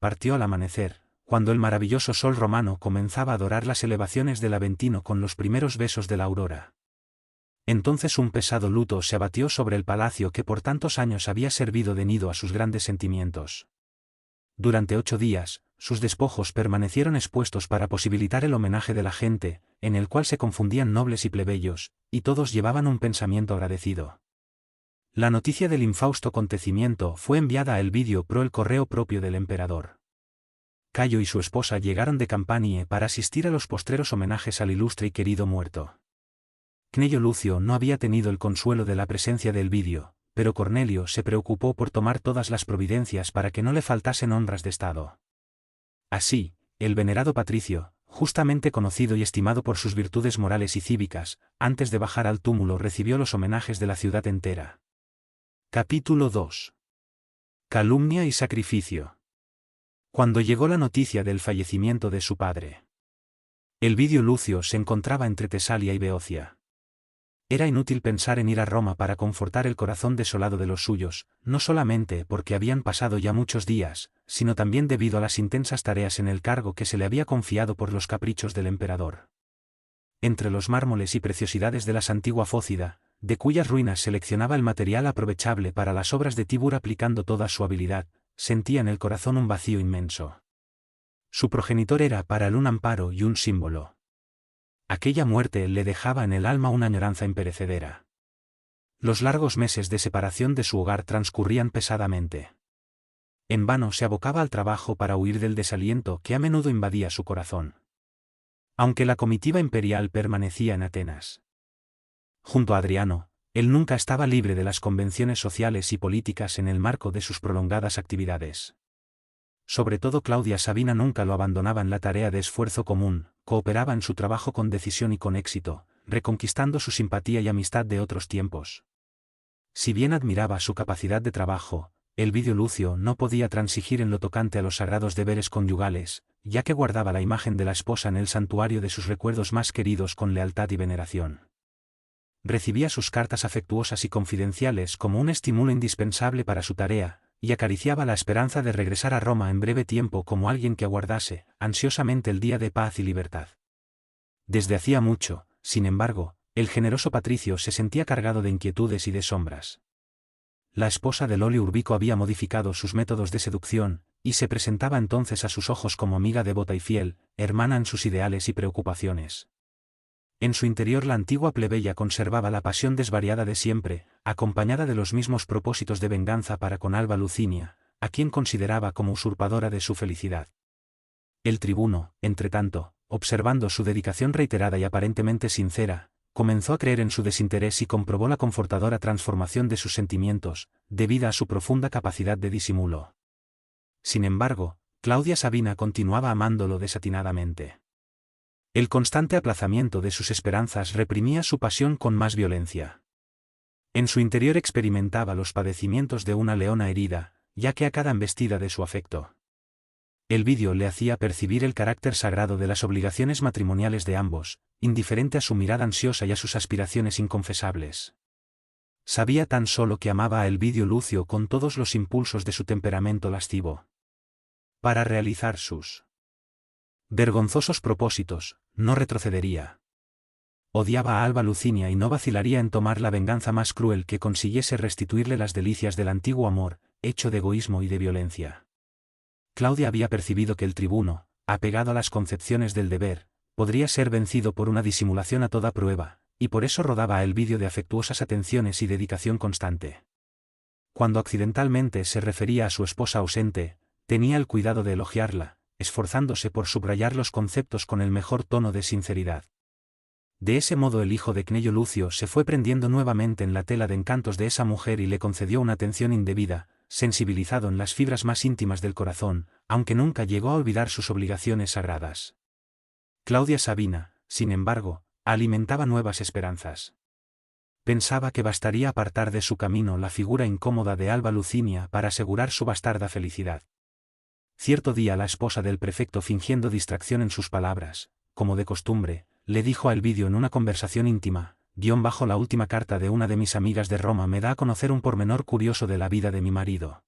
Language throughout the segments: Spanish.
partió al amanecer, cuando el maravilloso sol romano comenzaba a dorar las elevaciones del Aventino con los primeros besos de la aurora. Entonces un pesado luto se abatió sobre el palacio que por tantos años había servido de nido a sus grandes sentimientos. Durante 8 días, sus despojos permanecieron expuestos para posibilitar el homenaje de la gente, en el cual se confundían nobles y plebeyos, y todos llevaban un pensamiento agradecido. La noticia del infausto acontecimiento fue enviada a Elvidio por el correo propio del emperador. Cayo y su esposa llegaron de Campanie para asistir a los postreros homenajes al ilustre y querido muerto. Cneo Lucio no había tenido el consuelo de la presencia de Elvidio, pero Cornelio se preocupó por tomar todas las providencias para que no le faltasen honras de estado. Así, el venerado patricio, justamente conocido y estimado por sus virtudes morales y cívicas, antes de bajar al túmulo recibió los homenajes de la ciudad entera. Capítulo 2. Calumnia y sacrificio. Cuando llegó la noticia del fallecimiento de su padre, Elvidio Lucio se encontraba entre Tesalia y Beocia. Era inútil pensar en ir a Roma para confortar el corazón desolado de los suyos, no solamente porque habían pasado ya muchos días, sino también debido a las intensas tareas en el cargo que se le había confiado por los caprichos del emperador. Entre los mármoles y preciosidades de la antigua Fócida, de cuyas ruinas seleccionaba el material aprovechable para las obras de Tibur aplicando toda su habilidad, sentía en el corazón un vacío inmenso. Su progenitor era para él un amparo y un símbolo. Aquella muerte le dejaba en el alma una añoranza imperecedera. Los largos meses de separación de su hogar transcurrían pesadamente. En vano se abocaba al trabajo para huir del desaliento que a menudo invadía su corazón. Aunque la comitiva imperial permanecía en Atenas. Junto a Adriano, él nunca estaba libre de las convenciones sociales y políticas en el marco de sus prolongadas actividades. Sobre todo Claudia Sabina nunca lo abandonaba en la tarea de esfuerzo común, cooperaba en su trabajo con decisión y con éxito, reconquistando su simpatía y amistad de otros tiempos. Si bien admiraba su capacidad de trabajo, Elvidio Lucio no podía transigir en lo tocante a los sagrados deberes conyugales, ya que guardaba la imagen de la esposa en el santuario de sus recuerdos más queridos con lealtad y veneración. Recibía sus cartas afectuosas y confidenciales como un estímulo indispensable para su tarea, y acariciaba la esperanza de regresar a Roma en breve tiempo como alguien que aguardase, ansiosamente el día de paz y libertad. Desde hacía mucho, sin embargo, el generoso patricio se sentía cargado de inquietudes y de sombras. La esposa del Olio Urbico había modificado sus métodos de seducción, y se presentaba entonces a sus ojos como amiga devota y fiel, hermana en sus ideales y preocupaciones. En su interior la antigua plebeya conservaba la pasión desvariada de siempre, acompañada de los mismos propósitos de venganza para con Alba Lucinia, a quien consideraba como usurpadora de su felicidad. El tribuno, entretanto, observando su dedicación reiterada y aparentemente sincera, comenzó a creer en su desinterés y comprobó la confortadora transformación de sus sentimientos, debida a su profunda capacidad de disimulo. Sin embargo, Claudia Sabina continuaba amándolo desatinadamente. El constante aplazamiento de sus esperanzas reprimía su pasión con más violencia. En su interior experimentaba los padecimientos de una leona herida, ya que a cada embestida de su afecto. Elvidio le hacía percibir el carácter sagrado de las obligaciones matrimoniales de ambos, indiferente a su mirada ansiosa y a sus aspiraciones inconfesables. Sabía tan solo que amaba a Elvidio Lucio con todos los impulsos de su temperamento lascivo. Para realizar sus vergonzosos propósitos, no retrocedería. Odiaba a Alba Lucinia y no vacilaría en tomar la venganza más cruel que consiguiese restituirle las delicias del antiguo amor, hecho de egoísmo y de violencia. Claudia había percibido que el tribuno, apegado a las concepciones del deber, podría ser vencido por una disimulación a toda prueba, y por eso rodaba a Elvidio de afectuosas atenciones y dedicación constante. Cuando accidentalmente se refería a su esposa ausente, tenía el cuidado de elogiarla, esforzándose por subrayar los conceptos con el mejor tono de sinceridad. De ese modo el hijo de Cneo Lucio se fue prendiendo nuevamente en la tela de encantos de esa mujer y le concedió una atención indebida, sensibilizado en las fibras más íntimas del corazón, aunque nunca llegó a olvidar sus obligaciones sagradas. Claudia Sabina, sin embargo, alimentaba nuevas esperanzas. Pensaba que bastaría apartar de su camino la figura incómoda de Alba Lucinia para asegurar su bastarda felicidad. Cierto día la esposa del prefecto, fingiendo distracción en sus palabras, como de costumbre, le dijo a Elvidio en una conversación íntima: bajo la última carta de una de mis amigas de Roma me da a conocer un pormenor curioso de la vida de mi marido.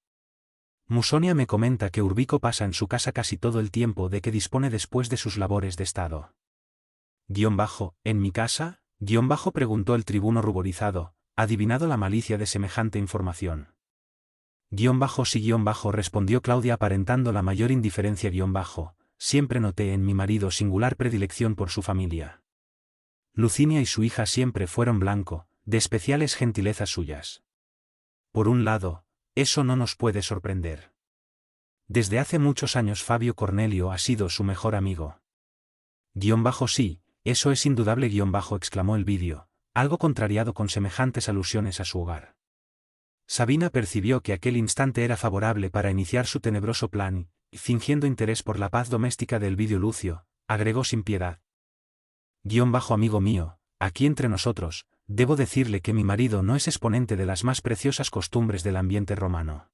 Musonia me comenta que Urbico pasa en su casa casi todo el tiempo de que dispone después de sus labores de estado. ¿En mi casa? Preguntó el tribuno ruborizado, adivinado la malicia de semejante información. Sí, respondió Claudia aparentando la mayor indiferencia. Siempre noté en mi marido singular predilección por su familia. Lucinia y su hija siempre fueron blanco de especiales gentilezas suyas. Por un lado, eso no nos puede sorprender. Desde hace muchos años Fabio Cornelio ha sido su mejor amigo. Sí, eso es indudable. Exclamó el vídeo, algo contrariado con semejantes alusiones a su hogar. Sabina percibió que aquel instante era favorable para iniciar su tenebroso plan y, fingiendo interés por la paz doméstica del vídeo Lucio, agregó sin piedad. Amigo mío, aquí entre nosotros, debo decirle que mi marido no es exponente de las más preciosas costumbres del ambiente romano.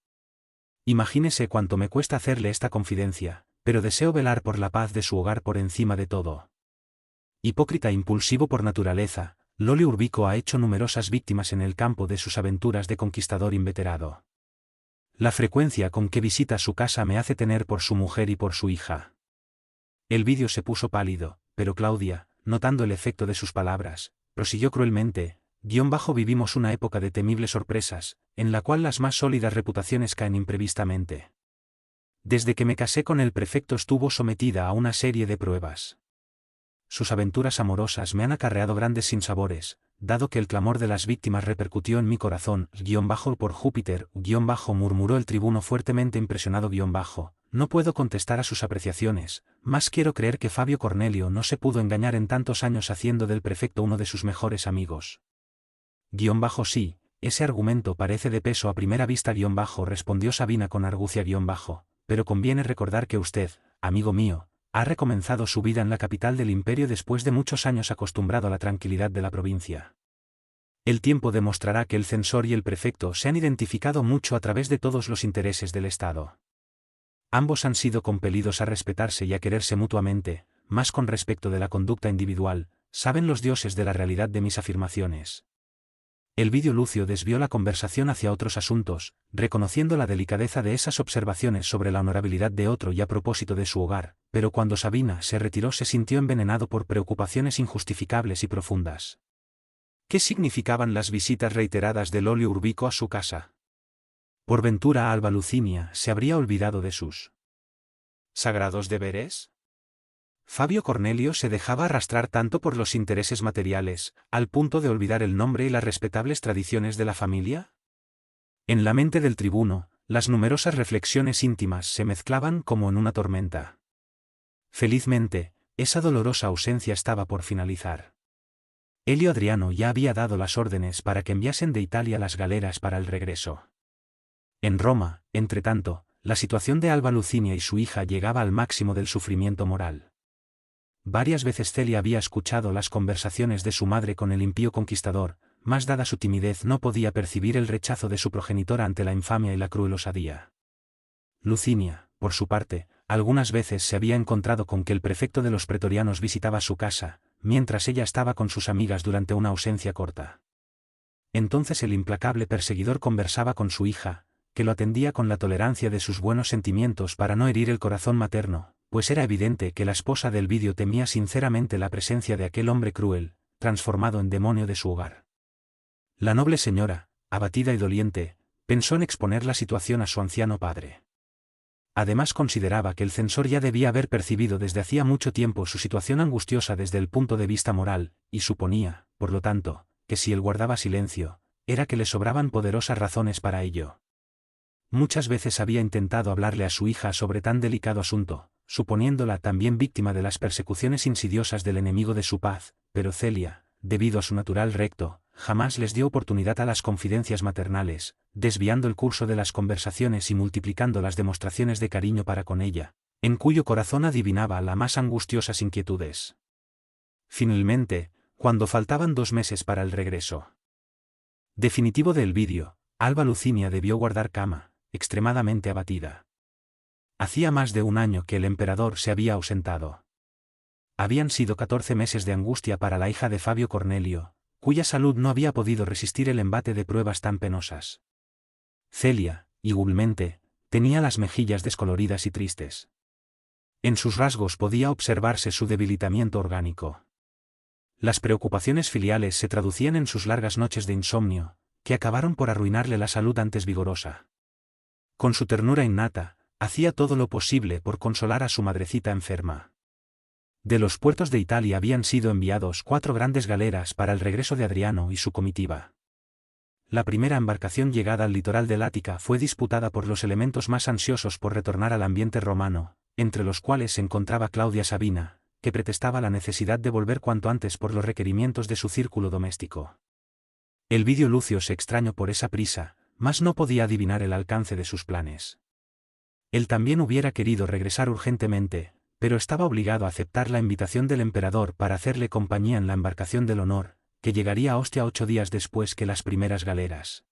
Imagínese cuánto me cuesta hacerle esta confidencia, pero deseo velar por la paz de su hogar por encima de todo. Hipócrita e impulsivo por naturaleza, Lolio Urbico ha hecho numerosas víctimas en el campo de sus aventuras de conquistador inveterado. La frecuencia con que visita su casa me hace temer por su mujer y por su hija. El vídeo se puso pálido, pero Claudia, notando el efecto de sus palabras, prosiguió cruelmente, vivimos una época de temibles sorpresas, en la cual las más sólidas reputaciones caen imprevistamente. Desde que me casé con el prefecto estuvo sometida a una serie de pruebas. Sus aventuras amorosas me han acarreado grandes sinsabores, dado que el clamor de las víctimas repercutió en mi corazón, por Júpiter, murmuró el tribuno fuertemente impresionado, no puedo contestar a sus apreciaciones, más quiero creer que Fabio Cornelio no se pudo engañar en tantos años haciendo del prefecto uno de sus mejores amigos. Sí, ese argumento parece de peso a primera vista, respondió Sabina con argucia, pero conviene recordar que usted, amigo mío, ha recomenzado su vida en la capital del imperio después de muchos años acostumbrado a la tranquilidad de la provincia. El tiempo demostrará que el censor y el prefecto se han identificado mucho a través de todos los intereses del Estado. Ambos han sido compelidos a respetarse y a quererse mutuamente, más con respecto de la conducta individual, saben los dioses de la realidad de mis afirmaciones. El vídeo Lucio desvió la conversación hacia otros asuntos, reconociendo la delicadeza de esas observaciones sobre la honorabilidad de otro y a propósito de su hogar, pero cuando Sabina se retiró se sintió envenenado por preocupaciones injustificables y profundas. ¿Qué significaban las visitas reiteradas de Lolio Urbico a su casa? ¿Por ventura Alba Lucinia se habría olvidado de sus sagrados deberes? Fabio Cornelio se dejaba arrastrar tanto por los intereses materiales, al punto de olvidar el nombre y las respetables tradiciones de la familia. En la mente del tribuno, las numerosas reflexiones íntimas se mezclaban como en una tormenta. Felizmente, esa dolorosa ausencia estaba por finalizar. Elio Adriano ya había dado las órdenes para que enviasen de Italia las galeras para el regreso. En Roma, entretanto, la situación de Alba Lucinia y su hija llegaba al máximo del sufrimiento moral. Varias veces Celia había escuchado las conversaciones de su madre con el impío conquistador, mas dada su timidez no podía percibir el rechazo de su progenitora ante la infamia y la cruel osadía. Lucinia, por su parte, algunas veces se había encontrado con que el prefecto de los pretorianos visitaba su casa, mientras ella estaba con sus amigas durante una ausencia corta. Entonces el implacable perseguidor conversaba con su hija, que lo atendía con la tolerancia de sus buenos sentimientos para no herir el corazón materno, pues era evidente que la esposa del vídeo temía sinceramente la presencia de aquel hombre cruel, transformado en demonio de su hogar. La noble señora, abatida y doliente, pensó en exponer la situación a su anciano padre. Además consideraba que el censor ya debía haber percibido desde hacía mucho tiempo su situación angustiosa desde el punto de vista moral, y suponía, por lo tanto, que si él guardaba silencio, era que le sobraban poderosas razones para ello. Muchas veces había intentado hablarle a su hija sobre tan delicado asunto, suponiéndola también víctima de las persecuciones insidiosas del enemigo de su paz, pero Celia, debido a su natural recto, jamás les dio oportunidad a las confidencias maternales, desviando el curso de las conversaciones y multiplicando las demostraciones de cariño para con ella, en cuyo corazón adivinaba las más angustiosas inquietudes. Finalmente, cuando faltaban 2 meses para el regreso definitivo del vídeo, Alba Lucinia debió guardar cama, extremadamente abatida. Hacía más de 1 año que el emperador se había ausentado. Habían sido 14 meses de angustia para la hija de Fabio Cornelio, cuya salud no había podido resistir el embate de pruebas tan penosas. Celia, igualmente, Tenía las mejillas descoloridas y tristes. En sus rasgos podía observarse su debilitamiento orgánico. Las preocupaciones filiales se traducían en sus largas noches de insomnio, que acabaron por arruinarle la salud antes vigorosa. Con su ternura innata, hacía todo lo posible por consolar a su madrecita enferma. De los puertos de Italia habían sido enviados 4 grandes galeras para el regreso de Adriano y su comitiva. La primera embarcación llegada al litoral del Ática fue disputada por los elementos más ansiosos por retornar al ambiente romano, entre los cuales se encontraba Claudia Sabina, que pretextaba la necesidad de volver cuanto antes por los requerimientos de su círculo doméstico. Elvidio Lucio se extrañó por esa prisa, mas no podía adivinar el alcance de sus planes. Él también hubiera querido regresar urgentemente, pero estaba obligado a aceptar la invitación del emperador para hacerle compañía en la embarcación del honor, que llegaría a Ostia 8 días después que las primeras galeras.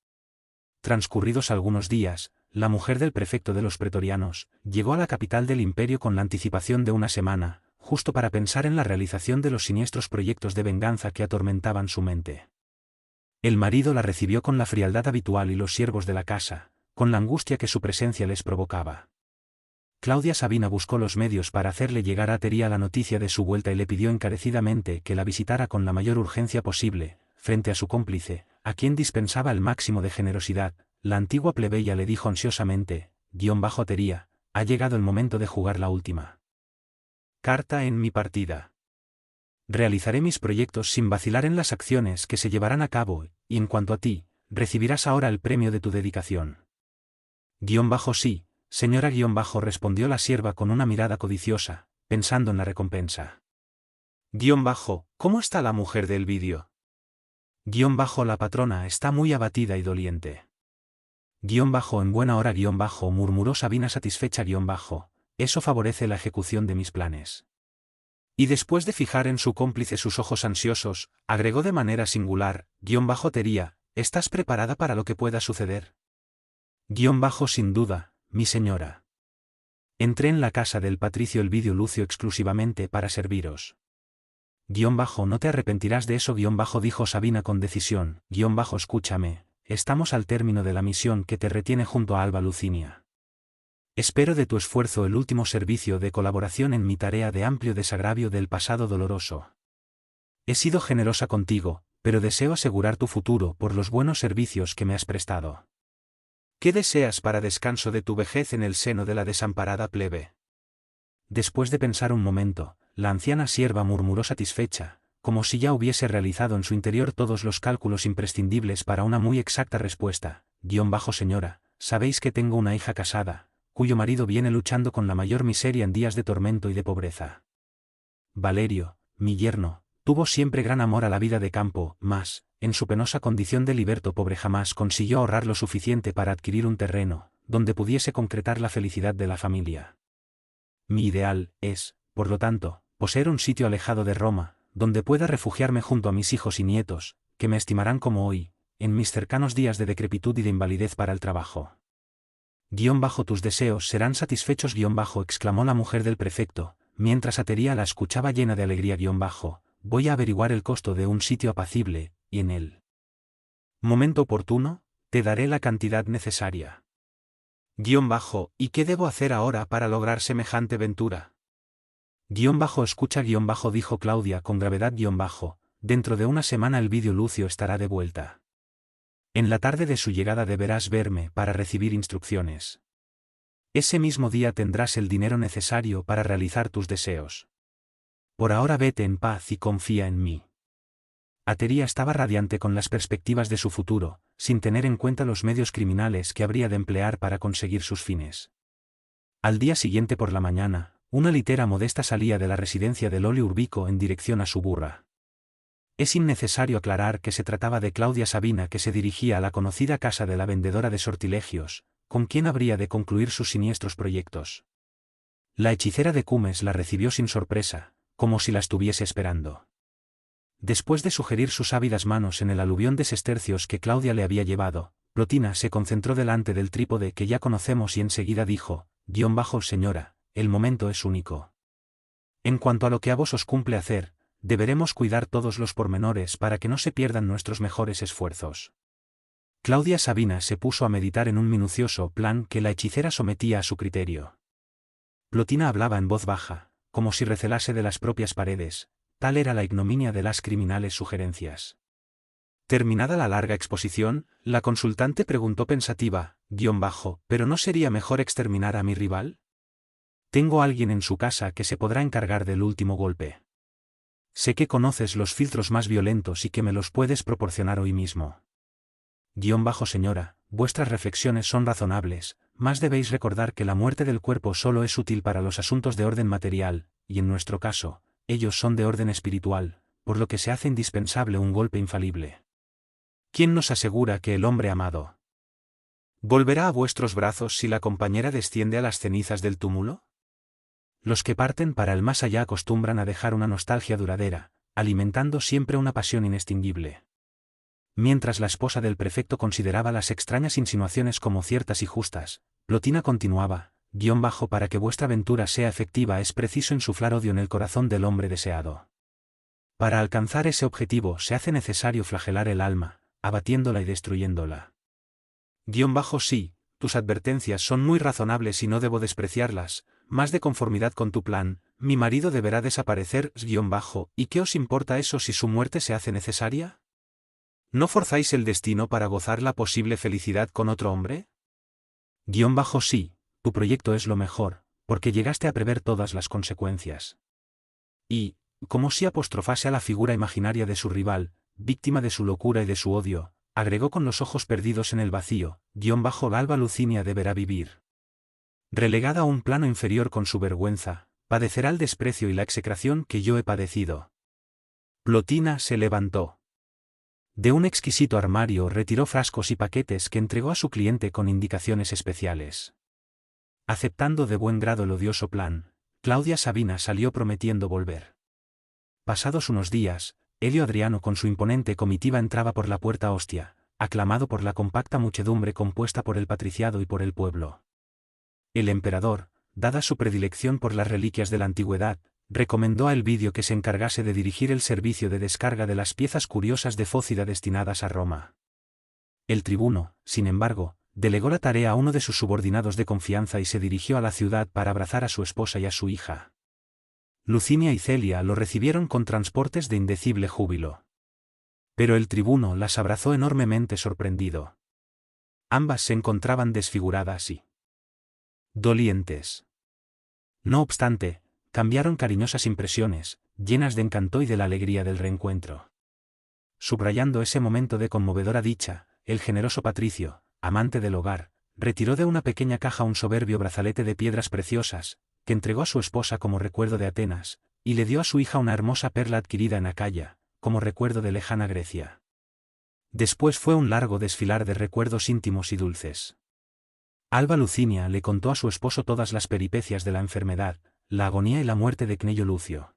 Transcurridos algunos días, la mujer del prefecto de los pretorianos llegó a la capital del imperio con la anticipación de una semana, justo para pensar en la realización de los siniestros proyectos de venganza que atormentaban su mente. El marido la recibió con la frialdad habitual y los siervos de la casa, con la angustia que su presencia les provocaba. Claudia Sabina buscó los medios para hacerle llegar a Ateria la noticia de su vuelta y le pidió encarecidamente que la visitara con la mayor urgencia posible. Frente a su cómplice, a quien dispensaba el máximo de generosidad, la antigua plebeya le dijo ansiosamente: Ateria, ha llegado el momento de jugar la última carta en mi partida. Realizaré mis proyectos sin vacilar en las acciones que se llevarán a cabo, y en cuanto a ti, recibirás ahora el premio de tu dedicación. Sí, señora respondió la sierva con una mirada codiciosa, pensando en la recompensa. ¿Cómo está la mujer de Elvidio? La patrona está muy abatida y doliente. En buena hora murmuró Sabina satisfecha eso favorece la ejecución de mis planes. Y después de fijar en su cómplice sus ojos ansiosos, agregó de manera singular: Tería, ¿estás preparada para lo que pueda suceder? Sin duda, mi señora. Entré en la casa del patricio Elvidio Lucio exclusivamente para serviros. No te arrepentirás de eso, dijo Sabina con decisión. Escúchame, estamos al término de la misión que te retiene junto a Alba Lucinia. Espero de tu esfuerzo el último servicio de colaboración en mi tarea de amplio desagravio del pasado doloroso. He sido generosa contigo, pero deseo asegurar tu futuro por los buenos servicios que me has prestado. ¿Qué deseas para descanso de tu vejez en el seno de la desamparada plebe? Después de pensar un momento, la anciana sierva murmuró satisfecha, como si ya hubiese realizado en su interior todos los cálculos imprescindibles para una muy exacta respuesta. Señora, sabéis que tengo una hija casada, cuyo marido viene luchando con la mayor miseria en días de tormento y de pobreza. Valerio, mi yerno, tuvo siempre gran amor a la vida de campo, mas, en su penosa condición de liberto pobre jamás consiguió ahorrar lo suficiente para adquirir un terreno, donde pudiese concretar la felicidad de la familia. Mi ideal es, por lo tanto, poseer un sitio alejado de Roma, donde pueda refugiarme junto a mis hijos y nietos, que me estimarán como hoy, en mis cercanos días de decrepitud y de invalidez para el trabajo. Tus deseos serán satisfechos exclamó la mujer del prefecto, mientras Ateria la escuchaba llena de alegría voy a averiguar el costo de un sitio apacible, y en el momento oportuno, te daré la cantidad necesaria. ¿Y qué debo hacer ahora para lograr semejante ventura? Escucha dijo Claudia con gravedad dentro de una semana Elvidio Lucio estará de vuelta. En la tarde de su llegada deberás verme para recibir instrucciones. Ese mismo día tendrás el dinero necesario para realizar tus deseos. Por ahora vete en paz y confía en mí. Ateria estaba radiante con las perspectivas de su futuro, sin tener en cuenta los medios criminales que habría de emplear para conseguir sus fines. Al día siguiente por la mañana, una litera modesta salía de la residencia de Lolio Urbico en dirección a su burra. Es innecesario aclarar que se trataba de Claudia Sabina, que se dirigía a la conocida casa de la vendedora de sortilegios, con quien habría de concluir sus siniestros proyectos. La hechicera de Cumes la recibió sin sorpresa, como si la estuviese esperando. Después de sugerir sus ávidas manos en el aluvión de sestercios que Claudia le había llevado, Plotina se concentró delante del trípode que ya conocemos y enseguida dijo: Señora, el momento es único. En cuanto a lo que a vos os cumple hacer, deberemos cuidar todos los pormenores para que no se pierdan nuestros mejores esfuerzos. Claudia Sabina se puso a meditar en un minucioso plan que la hechicera sometía a su criterio. Plotina hablaba en voz baja, como si recelase de las propias paredes, tal era la ignominia de las criminales sugerencias. Terminada la larga exposición, la consultante preguntó pensativa, ¿pero no sería mejor exterminar a mi rival? Tengo a alguien en su casa que se podrá encargar del último golpe. Sé que conoces los filtros más violentos y que me los puedes proporcionar hoy mismo. Señora, vuestras reflexiones son razonables, mas debéis recordar que la muerte del cuerpo solo es útil para los asuntos de orden material, y en nuestro caso, ellos son de orden espiritual, por lo que se hace indispensable un golpe infalible. ¿Quién nos asegura que el hombre amado volverá a vuestros brazos si la compañera desciende a las cenizas del túmulo? Los que parten para el más allá acostumbran a dejar una nostalgia duradera, alimentando siempre una pasión inextinguible. Mientras la esposa del prefecto consideraba las extrañas insinuaciones como ciertas y justas, Plotina continuaba, para que vuestra aventura sea efectiva es preciso insuflar odio en el corazón del hombre deseado. Para alcanzar ese objetivo se hace necesario flagelar el alma, abatiéndola y destruyéndola. Sí, tus advertencias son muy razonables y no debo despreciarlas, más de conformidad con tu plan, mi marido deberá desaparecer, ¿y qué os importa eso si su muerte se hace necesaria? ¿No forzáis el destino para gozar la posible felicidad con otro hombre? Sí, tu proyecto es lo mejor, porque llegaste a prever todas las consecuencias. Y, como si apostrofase a la figura imaginaria de su rival, víctima de su locura y de su odio, agregó con los ojos perdidos en el vacío, Alba Lucinia deberá vivir. Relegada a un plano inferior con su vergüenza, padecerá el desprecio y la execración que yo he padecido. Plotina se levantó. De un exquisito armario retiró frascos y paquetes que entregó a su cliente con indicaciones especiales. Aceptando de buen grado el odioso plan, Claudia Sabina salió prometiendo volver. Pasados unos días, Elio Adriano con su imponente comitiva entraba por la puerta Ostia, aclamado por la compacta muchedumbre compuesta por el patriciado y por el pueblo. El emperador, dada su predilección por las reliquias de la antigüedad, recomendó a Elvidio que se encargase de dirigir el servicio de descarga de las piezas curiosas de Fócida destinadas a Roma. El tribuno, sin embargo, delegó la tarea a uno de sus subordinados de confianza y se dirigió a la ciudad para abrazar a su esposa y a su hija. Lucinia y Celia lo recibieron con transportes de indecible júbilo. Pero el tribuno las abrazó enormemente sorprendido. Ambas se encontraban desfiguradas y dolientes. No obstante, cambiaron cariñosas impresiones, llenas de encanto y de la alegría del reencuentro. Subrayando ese momento de conmovedora dicha, el generoso patricio, amante del hogar, retiró de una pequeña caja un soberbio brazalete de piedras preciosas, que entregó a su esposa como recuerdo de Atenas, y le dio a su hija una hermosa perla adquirida en Acaya, como recuerdo de lejana Grecia. Después fue un largo desfilar de recuerdos íntimos y dulces. Alba Lucinia le contó a su esposo todas las peripecias de la enfermedad, la agonía y la muerte de Cnello Lucio.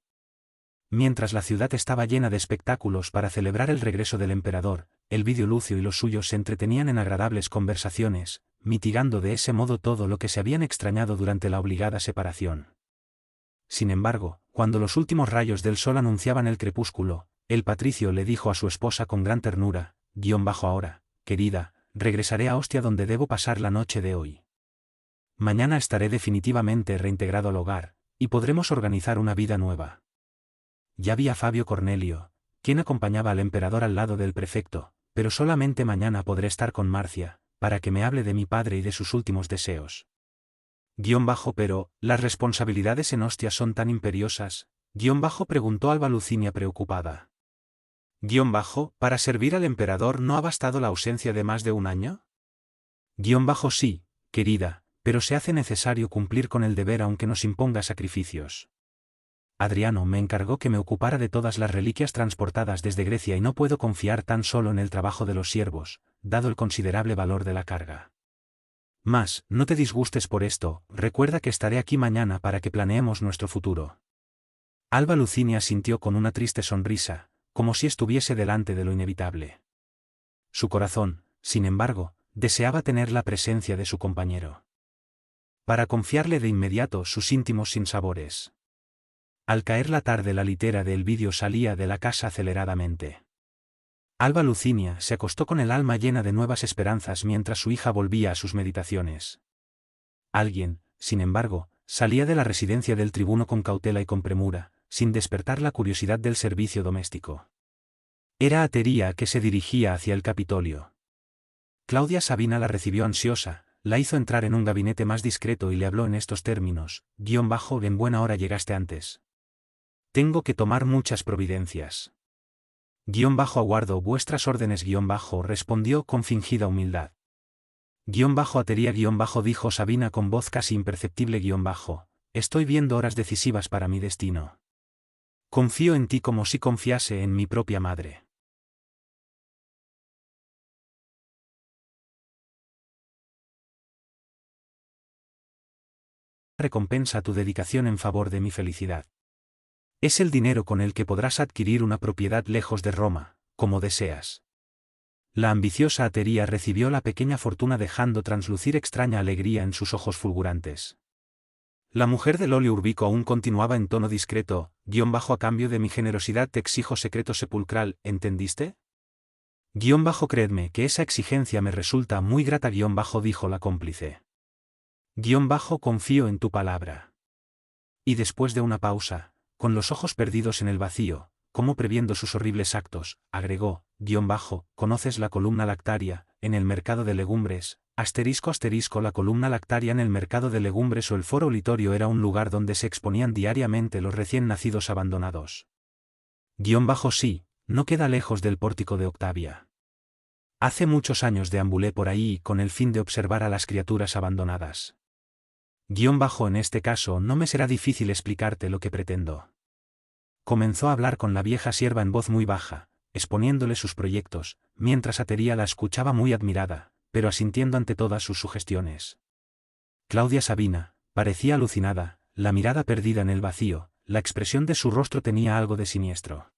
Mientras la ciudad estaba llena de espectáculos para celebrar el regreso del emperador, Elvidio Lucio y los suyos se entretenían en agradables conversaciones, mitigando de ese modo todo lo que se habían extrañado durante la obligada separación. Sin embargo, cuando los últimos rayos del sol anunciaban el crepúsculo, el patricio le dijo a su esposa con gran ternura, ahora, querida, regresaré a Ostia donde debo pasar la noche de hoy. Mañana estaré definitivamente reintegrado al hogar, y podremos organizar una vida nueva. Ya vi a Fabio Cornelio, quien acompañaba al emperador al lado del prefecto, pero solamente mañana podré estar con Marcia, para que me hable de mi padre y de sus últimos deseos. Pero, ¿las responsabilidades en Ostia son tan imperiosas? Preguntó Alba Lucinia preocupada. ¿Para servir al emperador no ha bastado la ausencia de más de un año? Sí, querida, pero se hace necesario cumplir con el deber aunque nos imponga sacrificios. Adriano me encargó que me ocupara de todas las reliquias transportadas desde Grecia y no puedo confiar tan solo en el trabajo de los siervos, dado el considerable valor de la carga. Mas, no te disgustes por esto, recuerda que estaré aquí mañana para que planeemos nuestro futuro. Alba Lucinia sintió con una triste sonrisa, como si estuviese delante de lo inevitable. Su corazón, sin embargo, deseaba tener la presencia de su compañero, para confiarle de inmediato sus íntimos sinsabores. Al caer la tarde la litera de Elvidio salía de la casa aceleradamente. Alba Lucinia se acostó con el alma llena de nuevas esperanzas mientras su hija volvía a sus meditaciones. Alguien, sin embargo, salía de la residencia del tribuno con cautela y con premura, sin despertar la curiosidad del servicio doméstico. Era Atería que se dirigía hacia el Capitolio. Claudia Sabina la recibió ansiosa, la hizo entrar en un gabinete más discreto y le habló en estos términos: en buena hora llegaste antes. Tengo que tomar muchas providencias. Aguardo vuestras órdenes respondió con fingida humildad. Atería dijo Sabina con voz casi imperceptible estoy viendo horas decisivas para mi destino. Confío en ti como si confiase en mi propia madre. Recompensa tu dedicación en favor de mi felicidad. Es el dinero con el que podrás adquirir una propiedad lejos de Roma, como deseas. La ambiciosa Atería recibió la pequeña fortuna dejando traslucir extraña alegría en sus ojos fulgurantes. La mujer del óleo Urbico aún continuaba en tono discreto: a cambio de mi generosidad te exijo secreto sepulcral, ¿entendiste? Créedme que esa exigencia me resulta muy grata dijo la cómplice. Confío en tu palabra. Y después de una pausa, con los ojos perdidos en el vacío, como previendo sus horribles actos, agregó: ¿conoces la columna lactaria, en el mercado de legumbres? La columna lactaria en el mercado de legumbres o el foro Litorio era un lugar donde se exponían diariamente los recién nacidos abandonados. Sí, no queda lejos del pórtico de Octavia. Hace muchos años deambulé por ahí con el fin de observar a las criaturas abandonadas. En este caso no me será difícil explicarte lo que pretendo. Comenzó a hablar con la vieja sierva en voz muy baja, exponiéndole sus proyectos, mientras Atería la escuchaba muy admirada, pero asintiendo ante todas sus sugestiones. Claudia Sabina parecía alucinada, la mirada perdida en el vacío, la expresión de su rostro tenía algo de siniestro.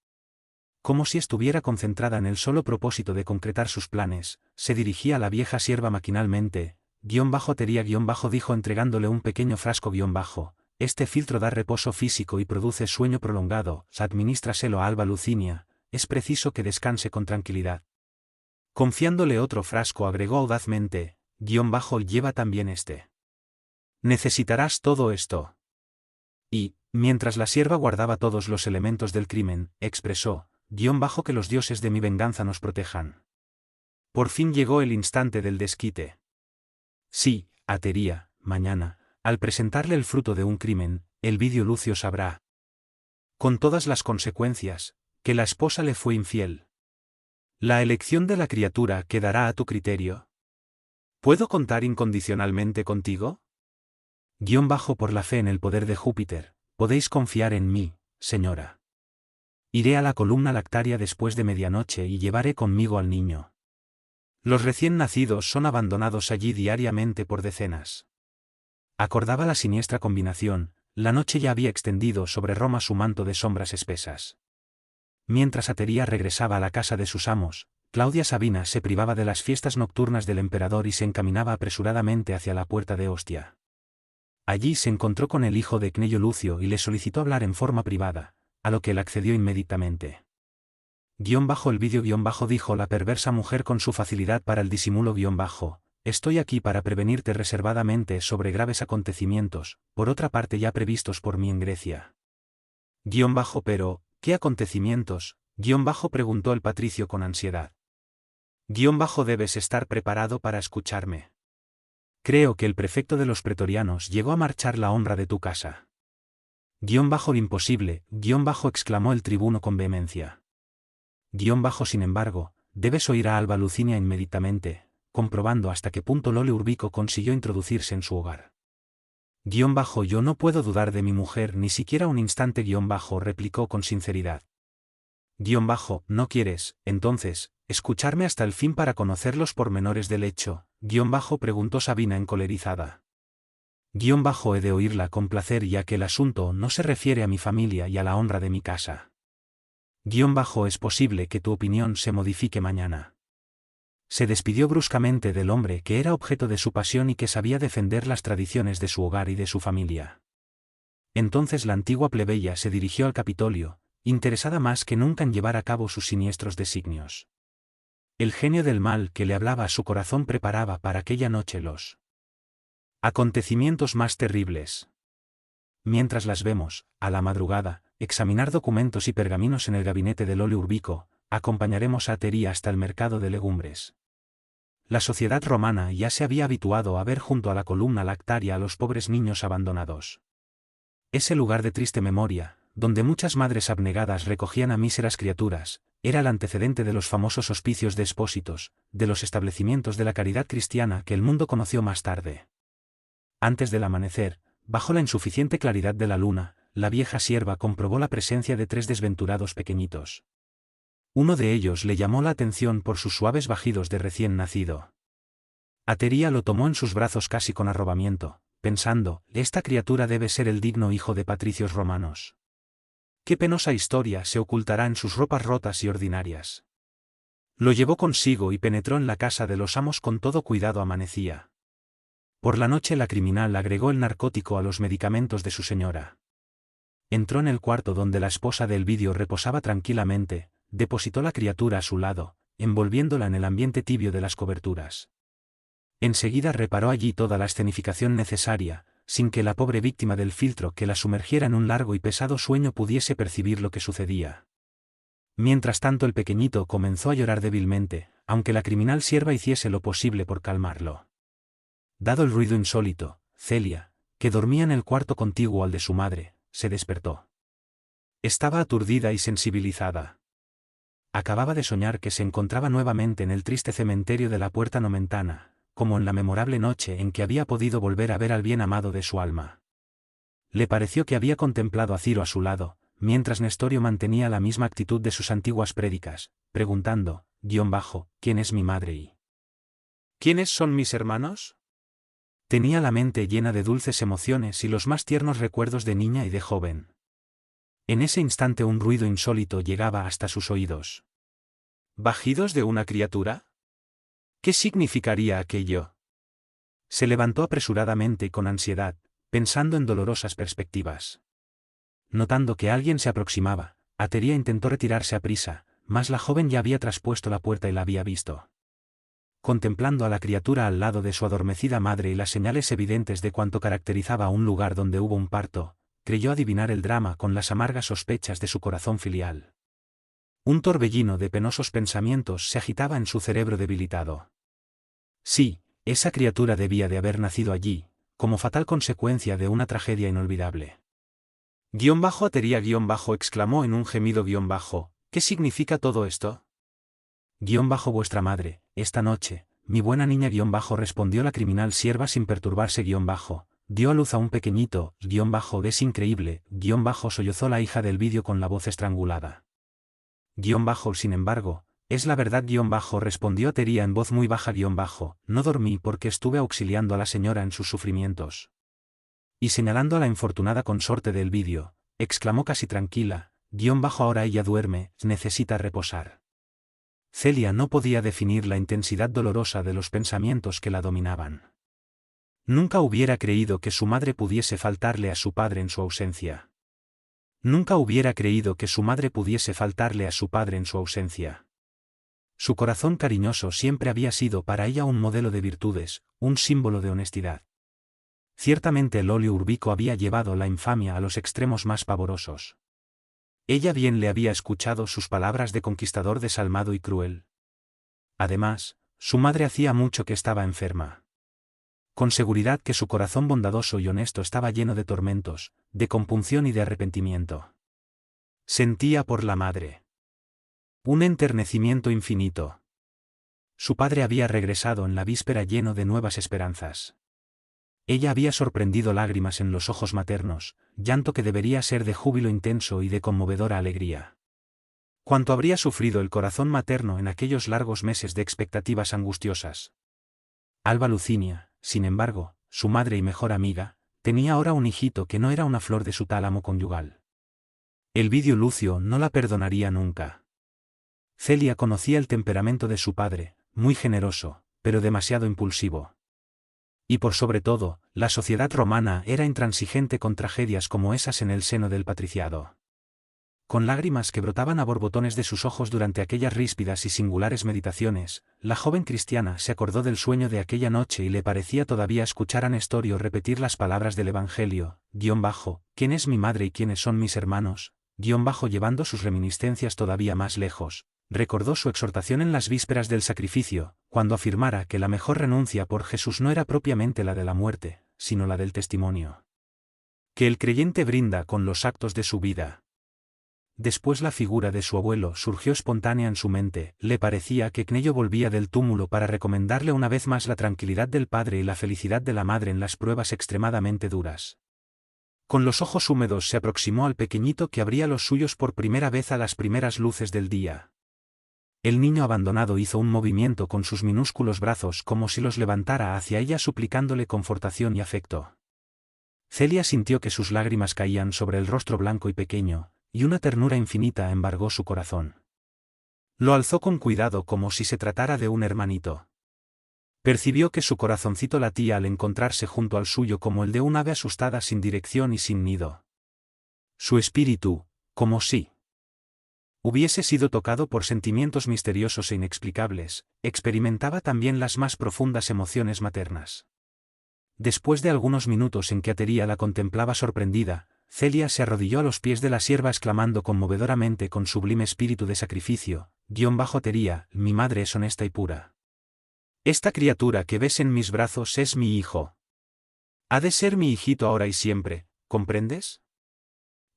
Como si estuviera concentrada en el solo propósito de concretar sus planes, se dirigía a la vieja sierva maquinalmente: Atería dijo entregándole un pequeño frasco este filtro da reposo físico y produce sueño prolongado, administraselo a Alba Lucinia, es preciso que descanse con tranquilidad. Confiándole otro frasco agregó audazmente: lleva también este. Necesitarás todo esto. Y, mientras la sierva guardaba todos los elementos del crimen, expresó: que los dioses de mi venganza nos protejan. Por fin llegó el instante del desquite. Sí, Atería, mañana, al presentarle el fruto de un crimen, el Elvidio Lucio sabrá, con todas las consecuencias, que la esposa le fue infiel. La elección de la criatura quedará a tu criterio. ¿Puedo contar incondicionalmente contigo? Por la fe en el poder de Júpiter, podéis confiar en mí, señora. Iré a la columna lactaria después de medianoche y llevaré conmigo al niño. Los recién nacidos son abandonados allí diariamente por decenas. Acordaba la siniestra combinación, la noche ya había extendido sobre Roma su manto de sombras espesas. Mientras Atería regresaba a la casa de sus amos, Claudia Sabina se privaba de las fiestas nocturnas del emperador y se encaminaba apresuradamente hacia la puerta de Ostia. Allí se encontró con el hijo de Cneio Lucio y le solicitó hablar en forma privada, a lo que él accedió inmediatamente. Elvidio dijo la perversa mujer con su facilidad para el disimulo estoy aquí para prevenirte reservadamente sobre graves acontecimientos, por otra parte ya previstos por mí en Grecia. Pero, ¿qué acontecimientos? Preguntó el patricio con ansiedad. Debes estar preparado para escucharme. Creo que el prefecto de los pretorianos llegó a marchar la honra de tu casa. Imposible, exclamó el tribuno con vehemencia. Sin embargo, debes oír a Alba Lucinia inmediatamente, comprobando hasta qué punto Lole Urbico consiguió introducirse en su hogar. Yo no puedo dudar de mi mujer ni siquiera un instante replicó con sinceridad. No quieres, entonces, escucharme hasta el fin para conocer los pormenores del hecho, preguntó Sabina encolerizada. He de oírla con placer ya que el asunto no se refiere a mi familia y a la honra de mi casa. Es posible que tu opinión se modifique mañana. Se despidió bruscamente del hombre que era objeto de su pasión y que sabía defender las tradiciones de su hogar y de su familia. Entonces la antigua plebeya se dirigió al Capitolio, interesada más que nunca en llevar a cabo sus siniestros designios. El genio del mal que le hablaba a su corazón preparaba para aquella noche los acontecimientos más terribles. Mientras las vemos, a la madrugada, examinar documentos y pergaminos en el gabinete del Lolio Urbico, acompañaremos a Tería hasta el mercado de legumbres. La sociedad romana ya se había habituado a ver junto a la columna lactaria a los pobres niños abandonados. Ese lugar de triste memoria, donde muchas madres abnegadas recogían a míseras criaturas, era el antecedente de los famosos hospicios de expósitos, de los establecimientos de la caridad cristiana que el mundo conoció más tarde. Antes del amanecer, bajo la insuficiente claridad de la luna, la vieja sierva comprobó la presencia de 3 desventurados pequeñitos. Uno de ellos le llamó la atención por sus suaves bajidos de recién nacido. Atería lo tomó en sus brazos casi con arrobamiento, pensando, esta criatura debe ser el digno hijo de patricios romanos. Qué penosa historia se ocultará en sus ropas rotas y ordinarias. Lo llevó consigo y penetró en la casa de los amos con todo cuidado. Amanecía. Por la noche la criminal agregó el narcótico a los medicamentos de su señora. Entró en el cuarto donde la esposa de Elvidio reposaba tranquilamente, depositó la criatura a su lado, envolviéndola en el ambiente tibio de las coberturas. Enseguida reparó allí toda la escenificación necesaria, sin que la pobre víctima del filtro que la sumergiera en un largo y pesado sueño pudiese percibir lo que sucedía. Mientras tanto el pequeñito comenzó a llorar débilmente, aunque la criminal sierva hiciese lo posible por calmarlo. Dado el ruido insólito, Celia, que dormía en el cuarto contiguo al de su madre, se despertó. Estaba aturdida y sensibilizada. Acababa de soñar que se encontraba nuevamente en el triste cementerio de la Puerta Nomentana, como en la memorable noche en que había podido volver a ver al bien amado de su alma. Le pareció que había contemplado a Ciro a su lado, mientras Nestorio mantenía la misma actitud de sus antiguas prédicas, preguntando, ¿quién es mi madre y quiénes son mis hermanos? Tenía la mente llena de dulces emociones y los más tiernos recuerdos de niña y de joven. En ese instante un ruido insólito llegaba hasta sus oídos. ¿Bajidos de una criatura? ¿Qué significaría aquello? Se levantó apresuradamente y con ansiedad, pensando en dolorosas perspectivas. Notando que alguien se aproximaba, Atería intentó retirarse a prisa, mas la joven ya había traspuesto la puerta y la había visto. Contemplando a la criatura al lado de su adormecida madre y las señales evidentes de cuanto caracterizaba a un lugar donde hubo un parto, creyó adivinar el drama con las amargas sospechas de su corazón filial. Un torbellino de penosos pensamientos se agitaba en su cerebro debilitado. Sí, esa criatura debía de haber nacido allí, como fatal consecuencia de una tragedia inolvidable. Atería exclamó en un gemido ¿qué significa todo esto? Vuestra madre, esta noche, mi buena niña respondió la criminal sierva sin perturbarse dio a luz a un pequeñito, es increíble, sollozó la hija del Elvidio con la voz estrangulada. Sin embargo, es la verdad respondió Atería en voz muy baja no dormí porque estuve auxiliando a la señora en sus sufrimientos. Y señalando a la infortunada consorte de Elvidio, exclamó casi tranquila, ahora ella duerme, necesita reposar. Celia no podía definir la intensidad dolorosa de los pensamientos que la dominaban. Nunca hubiera creído que su madre pudiese faltarle a su padre en su ausencia. Nunca hubiera creído que su madre pudiese faltarle a su padre en su ausencia. Su corazón cariñoso siempre había sido para ella un modelo de virtudes, un símbolo de honestidad. Ciertamente el Lolio Urbico había llevado la infamia a los extremos más pavorosos. Ella bien le había escuchado sus palabras de conquistador desalmado y cruel. Además, su madre hacía mucho que estaba enferma. Con seguridad que su corazón bondadoso y honesto estaba lleno de tormentos, de compunción y de arrepentimiento. Sentía por la madre un enternecimiento infinito. Su padre había regresado en la víspera lleno de nuevas esperanzas. Ella había sorprendido lágrimas en los ojos maternos, llanto que debería ser de júbilo intenso y de conmovedora alegría. Cuánto habría sufrido el corazón materno en aquellos largos meses de expectativas angustiosas. Alba Lucinia, sin embargo, su madre y mejor amiga, tenía ahora un hijito que no era una flor de su tálamo conyugal. Elvidio Lucio no la perdonaría nunca. Celia conocía el temperamento de su padre, muy generoso, pero demasiado impulsivo. Y por sobre todo, la sociedad romana era intransigente con tragedias como esas en el seno del patriciado. Con lágrimas que brotaban a borbotones de sus ojos durante aquellas ríspidas y singulares meditaciones, la joven cristiana se acordó del sueño de aquella noche y le parecía todavía escuchar a Nestorio repetir las palabras del Evangelio, ¿quién es mi madre y quiénes son mis hermanos? Llevando sus reminiscencias todavía más lejos, recordó su exhortación en las vísperas del sacrificio, cuando afirmara que la mejor renuncia por Jesús no era propiamente la de la muerte, sino la del testimonio que el creyente brinda con los actos de su vida. Después la figura de su abuelo surgió espontánea en su mente, le parecía que Cnello volvía del túmulo para recomendarle una vez más la tranquilidad del padre y la felicidad de la madre en las pruebas extremadamente duras. Con los ojos húmedos se aproximó al pequeñito que abría los suyos por primera vez a las primeras luces del día. El niño abandonado hizo un movimiento con sus minúsculos brazos como si los levantara hacia ella suplicándole confortación y afecto. Celia sintió que sus lágrimas caían sobre el rostro blanco y pequeño, y una ternura infinita embargó su corazón. Lo alzó con cuidado como si se tratara de un hermanito. Percibió que su corazoncito latía al encontrarse junto al suyo como el de un ave asustada sin dirección y sin nido. Su espíritu, como si hubiese sido tocado por sentimientos misteriosos e inexplicables, experimentaba también las más profundas emociones maternas. Después de algunos minutos en que Atería la contemplaba sorprendida, Celia se arrodilló a los pies de la sierva exclamando conmovedoramente con sublime espíritu de sacrificio, Atería, mi madre es honesta y pura. Esta criatura que ves en mis brazos es mi hijo. Ha de ser mi hijito ahora y siempre, ¿comprendes?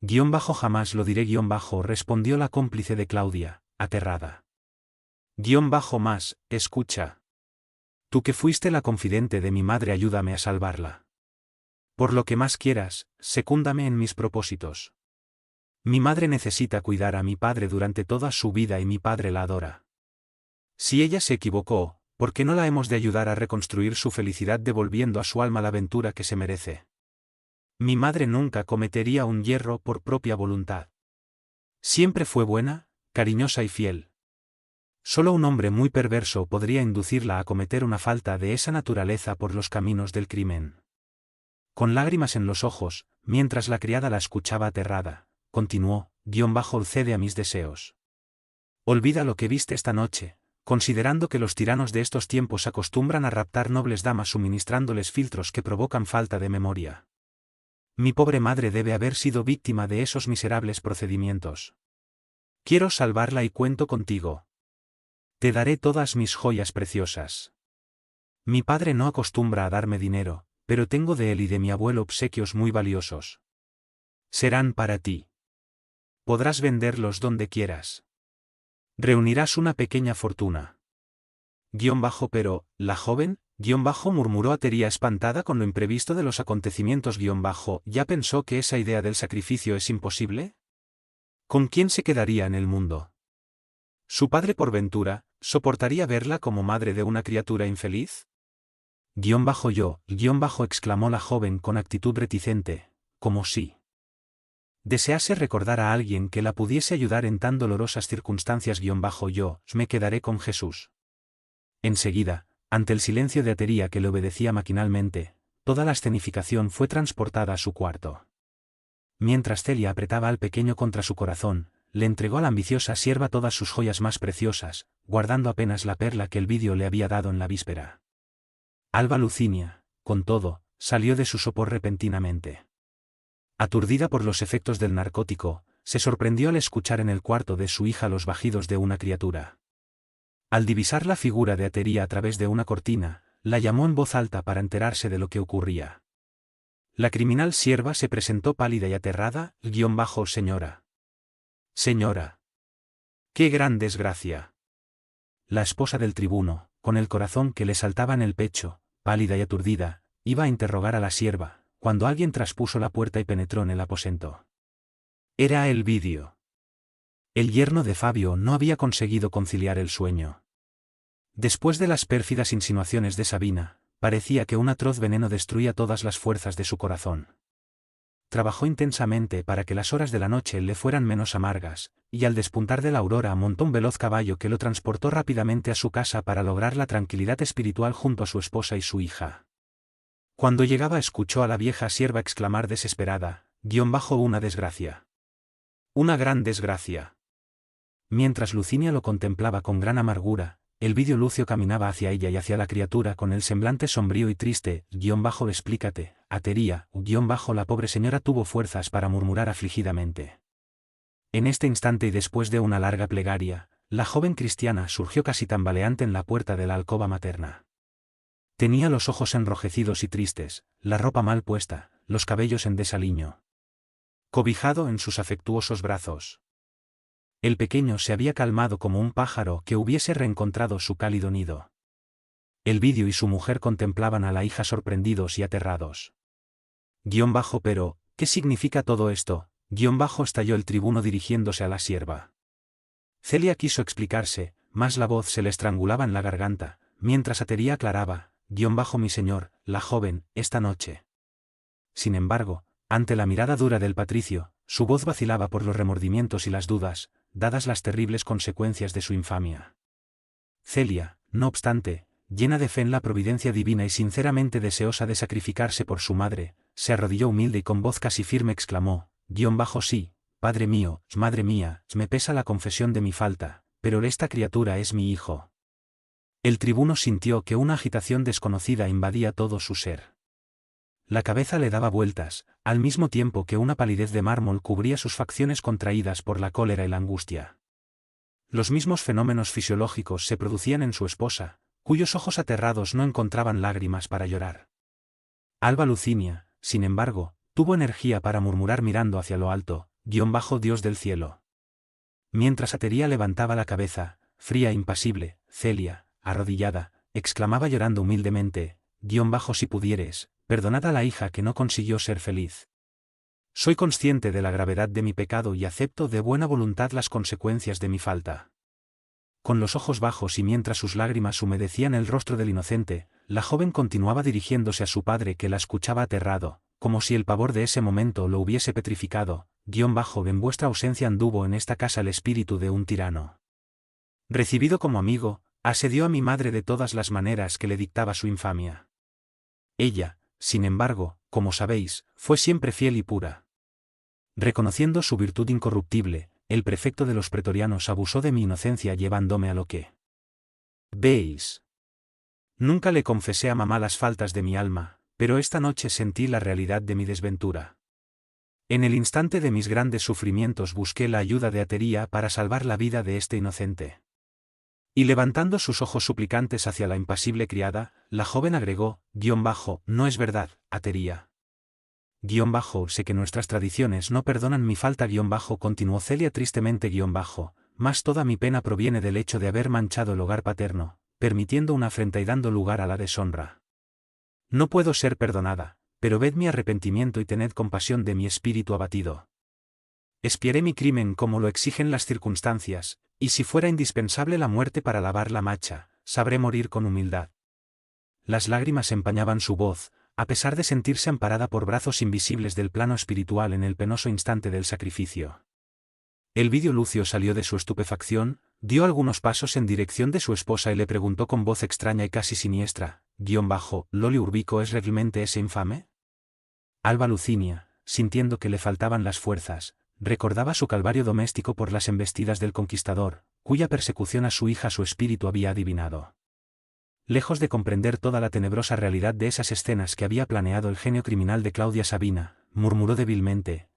Jamás lo diré respondió la cómplice de Claudia, aterrada. Escucha. Tú que fuiste la confidente de mi madre, ayúdame a salvarla. Por lo que más quieras, secúndame en mis propósitos. Mi madre necesita cuidar a mi padre durante toda su vida y mi padre la adora. Si ella se equivocó, ¿por qué no la hemos de ayudar a reconstruir su felicidad devolviendo a su alma la ventura que se merece? Mi madre nunca cometería un yerro por propia voluntad. Siempre fue buena, cariñosa y fiel. Solo un hombre muy perverso podría inducirla a cometer una falta de esa naturaleza por los caminos del crimen. Con lágrimas en los ojos, mientras la criada la escuchaba aterrada, continuó, cede a mis deseos. Olvida lo que viste esta noche, considerando que los tiranos de estos tiempos acostumbran a raptar nobles damas suministrándoles filtros que provocan falta de memoria. Mi pobre madre debe haber sido víctima de esos miserables procedimientos. Quiero salvarla y cuento contigo. Te daré todas mis joyas preciosas. Mi padre no acostumbra a darme dinero, pero tengo de él y de mi abuelo obsequios muy valiosos. Serán para ti. Podrás venderlos donde quieras. Reunirás una pequeña fortuna. Pero, la joven, murmuró Atería espantada con lo imprevisto de los acontecimientos ¿ya pensó que esa idea del sacrificio es imposible? ¿Con quién se quedaría en el mundo? ¿Su padre por ventura, soportaría verla como madre de una criatura infeliz? Exclamó la joven con actitud reticente, como si desease recordar a alguien que la pudiese ayudar en tan dolorosas circunstancias. Me quedaré con Jesús. Enseguida, ante el silencio de Atería que le obedecía maquinalmente, toda la escenificación fue transportada a su cuarto. Mientras Celia apretaba al pequeño contra su corazón, le entregó a la ambiciosa sierva todas sus joyas más preciosas, guardando apenas la perla que el vidrio le había dado en la víspera. Alba Lucinia, con todo, salió de su sopor repentinamente. Aturdida por los efectos del narcótico, se sorprendió al escuchar en el cuarto de su hija los vagidos de una criatura. Al divisar la figura de Atería a través de una cortina, la llamó en voz alta para enterarse de lo que ocurría. La criminal sierva se presentó pálida y aterrada, señora. Señora. ¡Qué gran desgracia! La esposa del tribuno, con el corazón que le saltaba en el pecho, pálida y aturdida, iba a interrogar a la sierva, cuando alguien traspuso la puerta y penetró en el aposento. Era Elvidio. El yerno de Fabio no había conseguido conciliar el sueño. Después de las pérfidas insinuaciones de Sabina, parecía que un atroz veneno destruía todas las fuerzas de su corazón. Trabajó intensamente para que las horas de la noche le fueran menos amargas, y al despuntar de la aurora montó un veloz caballo que lo transportó rápidamente a su casa para lograr la tranquilidad espiritual junto a su esposa y su hija. Cuando llegaba escuchó a la vieja sierva exclamar desesperada, una desgracia. Una gran desgracia. Mientras Lucinia lo contemplaba con gran amargura, el Vidio Lucio caminaba hacia ella y hacia la criatura con el semblante sombrío y triste, explícate, atería, la pobre señora tuvo fuerzas para murmurar afligidamente. En este instante y después de una larga plegaria, la joven cristiana surgió casi tambaleante en la puerta de la alcoba materna. Tenía los ojos enrojecidos y tristes, la ropa mal puesta, los cabellos en desaliño. Cobijado en sus afectuosos brazos. El pequeño se había calmado como un pájaro que hubiese reencontrado su cálido nido. El Vidio y su mujer contemplaban a la hija sorprendidos y aterrados. Pero, ¿qué significa todo esto? Estalló el tribuno dirigiéndose a la sierva. Celia quiso explicarse, mas la voz se le estrangulaba en la garganta, mientras Atería aclaraba, mi señor, la joven, esta noche. Sin embargo, ante la mirada dura del patricio, su voz vacilaba por los remordimientos y las dudas, dadas las terribles consecuencias de su infamia. Celia, no obstante, llena de fe en la providencia divina y sinceramente deseosa de sacrificarse por su madre, se arrodilló humilde y con voz casi firme exclamó, sí, padre mío, madre mía, me pesa la confesión de mi falta, pero esta criatura es mi hijo. El tribuno sintió que una agitación desconocida invadía todo su ser. La cabeza le daba vueltas, al mismo tiempo que una palidez de mármol cubría sus facciones contraídas por la cólera y la angustia. Los mismos fenómenos fisiológicos se producían en su esposa, cuyos ojos aterrados no encontraban lágrimas para llorar. Alba Lucinia, sin embargo, tuvo energía para murmurar mirando hacia lo alto, Dios del cielo. Mientras Atería levantaba la cabeza, fría e impasible, Celia, arrodillada, exclamaba llorando humildemente, si pudieres, perdonad a la hija que no consiguió ser feliz. Soy consciente de la gravedad de mi pecado y acepto de buena voluntad las consecuencias de mi falta. Con los ojos bajos y mientras sus lágrimas humedecían el rostro del inocente, la joven continuaba dirigiéndose a su padre que la escuchaba aterrado, como si el pavor de ese momento lo hubiese petrificado, en vuestra ausencia anduvo en esta casa el espíritu de un tirano. Recibido como amigo, asedió a mi madre de todas las maneras que le dictaba su infamia. Ella, sin embargo, como sabéis, fue siempre fiel y pura. Reconociendo su virtud incorruptible, el prefecto de los pretorianos abusó de mi inocencia llevándome a lo que veis. Nunca le confesé a mamá las faltas de mi alma, pero esta noche sentí la realidad de mi desventura. En el instante de mis grandes sufrimientos busqué la ayuda de Atería para salvar la vida de este inocente. Y levantando sus ojos suplicantes hacia la impasible criada, la joven agregó, no es verdad, Atería. Sé que nuestras tradiciones no perdonan mi falta continuó Celia tristemente mas toda mi pena proviene del hecho de haber manchado el hogar paterno, permitiendo una afrenta y dando lugar a la deshonra. No puedo ser perdonada, pero ved mi arrepentimiento y tened compasión de mi espíritu abatido. Expiaré mi crimen como lo exigen las circunstancias, y si fuera indispensable la muerte para lavar la macha, sabré morir con humildad. Las lágrimas empañaban su voz, a pesar de sentirse amparada por brazos invisibles del plano espiritual en el penoso instante del sacrificio. El Vidio Lucio salió de su estupefacción, dio algunos pasos en dirección de su esposa y le preguntó con voz extraña y casi siniestra, ¿Loli Urbico es realmente ese infame? Alba Lucinia, sintiendo que le faltaban las fuerzas, recordaba su calvario doméstico por las embestidas del conquistador, cuya persecución a su hija su espíritu había adivinado. Lejos de comprender toda la tenebrosa realidad de esas escenas que había planeado el genio criminal de Claudia Sabina, murmuró débilmente,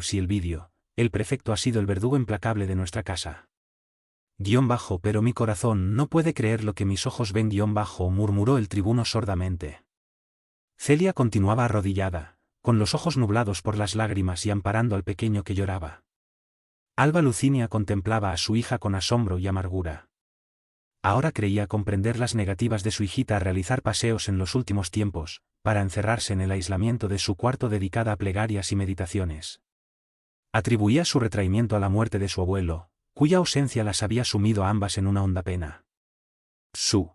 si el Vidio, el prefecto ha sido el verdugo implacable de nuestra casa. Pero mi corazón no puede creer lo que mis ojos ven murmuró el tribuno sordamente. Celia continuaba arrodillada, con los ojos nublados por las lágrimas y amparando al pequeño que lloraba. Alba Lucinia contemplaba a su hija con asombro y amargura. Ahora creía comprender las negativas de su hijita a realizar paseos en los últimos tiempos, para encerrarse en el aislamiento de su cuarto dedicada a plegarias y meditaciones. Atribuía su retraimiento a la muerte de su abuelo, cuya ausencia las había sumido a ambas en una honda pena. Su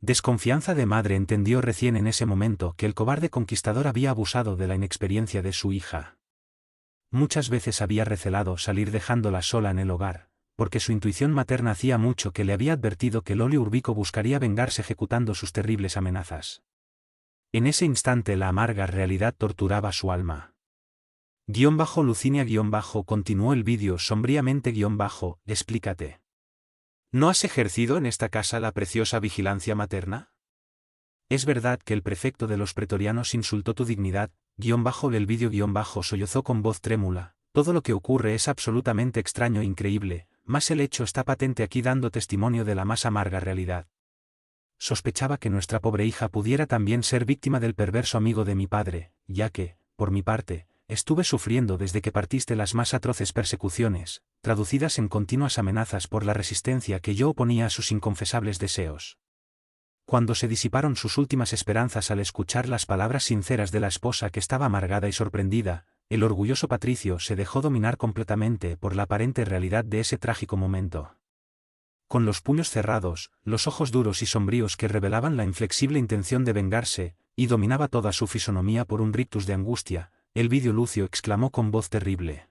desconfianza de madre entendió recién en ese momento que el cobarde conquistador había abusado de la inexperiencia de su hija. Muchas veces había recelado salir dejándola sola en el hogar, porque su intuición materna hacía mucho que le había advertido que Loli Urbico buscaría vengarse ejecutando sus terribles amenazas. En ese instante la amarga realidad torturaba su alma. Lucinia-continuó el vídeo sombríamente-explícate. ¿No has ejercido en esta casa la preciosa vigilancia materna? ¿Es verdad que el prefecto de los pretorianos insultó tu dignidad? El vídeo-sollozó con voz trémula. Todo lo que ocurre es absolutamente extraño e increíble, mas el hecho está patente aquí dando testimonio de la más amarga realidad. Sospechaba que nuestra pobre hija pudiera también ser víctima del perverso amigo de mi padre, ya que, por mi parte, estuve sufriendo desde que partiste las más atroces persecuciones, traducidas en continuas amenazas por la resistencia que yo oponía a sus inconfesables deseos. Cuando se disiparon sus últimas esperanzas al escuchar las palabras sinceras de la esposa que estaba amargada y sorprendida, el orgulloso patricio se dejó dominar completamente por la aparente realidad de ese trágico momento. Con los puños cerrados, los ojos duros y sombríos que revelaban la inflexible intención de vengarse, y dominaba toda su fisonomía por un rictus de angustia, el vídeo Lucio exclamó con voz terrible.